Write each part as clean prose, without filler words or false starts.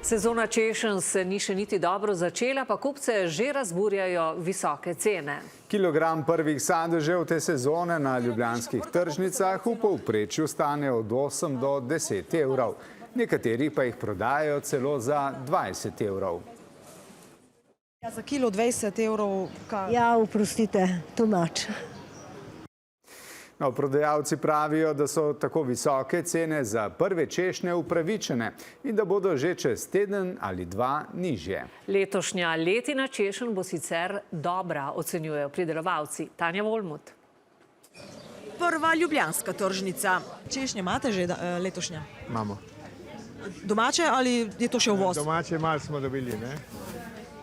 Sezona češenj se ni še niti dobro začela, pa kupce že razburjajo visoke cene. Kilogram prvih sadežev te sezone na ljubljanskih tržnicah v povprečju stane od 8 do 10 evrov. Nekateri pa jih prodajajo celo za 20 evrov. Ja, za kilo 20 evrov. Ja, oprostite, tomač. No, prodajalci pravijo, da so tako visoke cene za prve češnje upravičene in da bodo že čez teden ali dva nižje. Letošnja letina češenj bo sicer dobra, ocenjujejo pridelovalci. Tanja Volmut. Prva ljubljanska tržnica. Češnje imate že letošnja? Imamo. Domače ali je to še uvoz? Domače malo smo dobili, ne?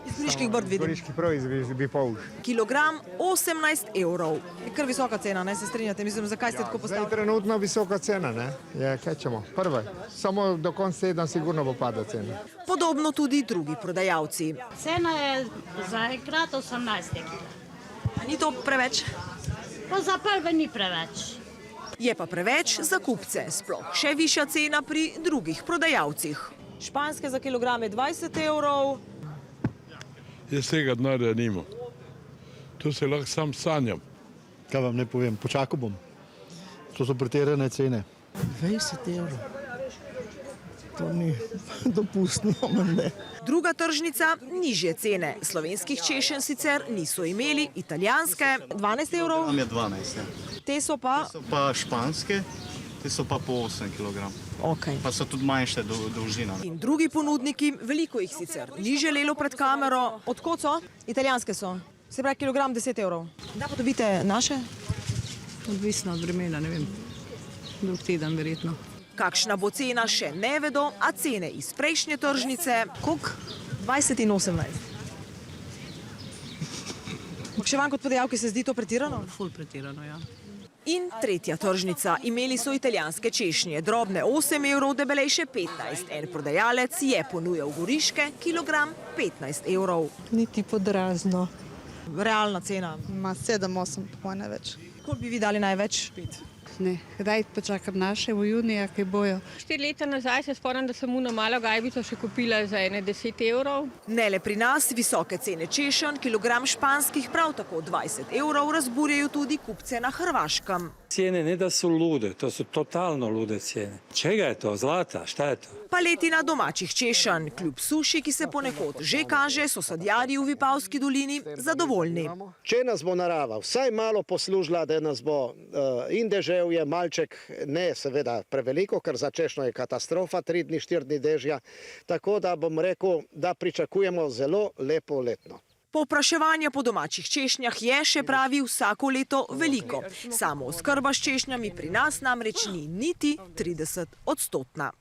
Iz Goriških Brd vidim. Goriški proizvod bi polž. Kilogram 18 evrov. Je kar visoka cena, ne se strinjate? Mislim, zakaj ste tako postavili? Zdaj trenutno visoka cena, ne? Je, kaj ćemo? Prva. Samo do konca tedna sigurno bo pada cena. Podobno tudi drugi prodajalci. Cena je zaenkrat 18 kg. Ni to preveč? Pa za prve ni preveč. Je pa preveč za kupce, sploh še višja cena pri drugih prodajalcih. Španske za kilogram je 20 evrov. Jaz tega denarja nimam. To se lahko sam sanjam. Kaj vam ne povem, počakal bom. To so pretirane cene. 20 evrov. To ni dopustno, ne. Druga tržnica, nižje cene. Slovenskih češenj sicer niso imeli, italijanske 12 evrov. Tam je 12, ja. Te so pa? Te so pa španske, te so pa po 8 kg. Okay. Pa so tudi manjše dolžina. In drugi ponudniki, veliko jih sicer ni želelo pred kamero. Od kod so? Italijanske so. Se pravi kilogram 10 evrov. Da pa dobite naše? Odvisno od vremena, ne vem. Drug teden verjetno. Kakšna bo cena, še ne vedo, a cene iz prejšnje tržnice. Koliko? 20 in 18. Še vam kot prodajalki se zdi to pretirano? Ful pretirano, ja. In tretja tržnica. Imeli so italijanske češnje. Drobne 8 evrov, debelejše 15. En prodajalec je ponujal goriške, kilogram 15 evrov. Niti podrazno. Realna cena? Ma 7-8, po največ. Koliko bi vi dali največ? 5. Ne, kdaj počakam naše v junija, kaj bojo. 4 leta nazaj se spomnim, da sem uno malo gajbico še kupila za 10 evrov. Ne le pri nas, visoke cene češenj, kilogram španskih prav tako 20 evrov razburjajo tudi kupce na Hrvaškem. Cijene ne da su lude, to su totalno lude cijene. Čega je to? Zlata? Šta je to? Paletina domačih češenj. Kljub suši, ki se ponekod že kaže, so sadjarji v Vipavski dolini zadovoljni. Če nas bo narava vsaj malo poslužila, da nas bo in deževje, malček, ne seveda preveliko, ker za češnjo je katastrofa, 3 dni, 4 dni dežja, tako da bom rekel, da pričakujemo zelo lepo letno. Povpraševanje po domačih češnjah je, še pravi, vsako leto veliko. Samo oskrba s češnjami pri nas namreč ni niti 30-odstotna.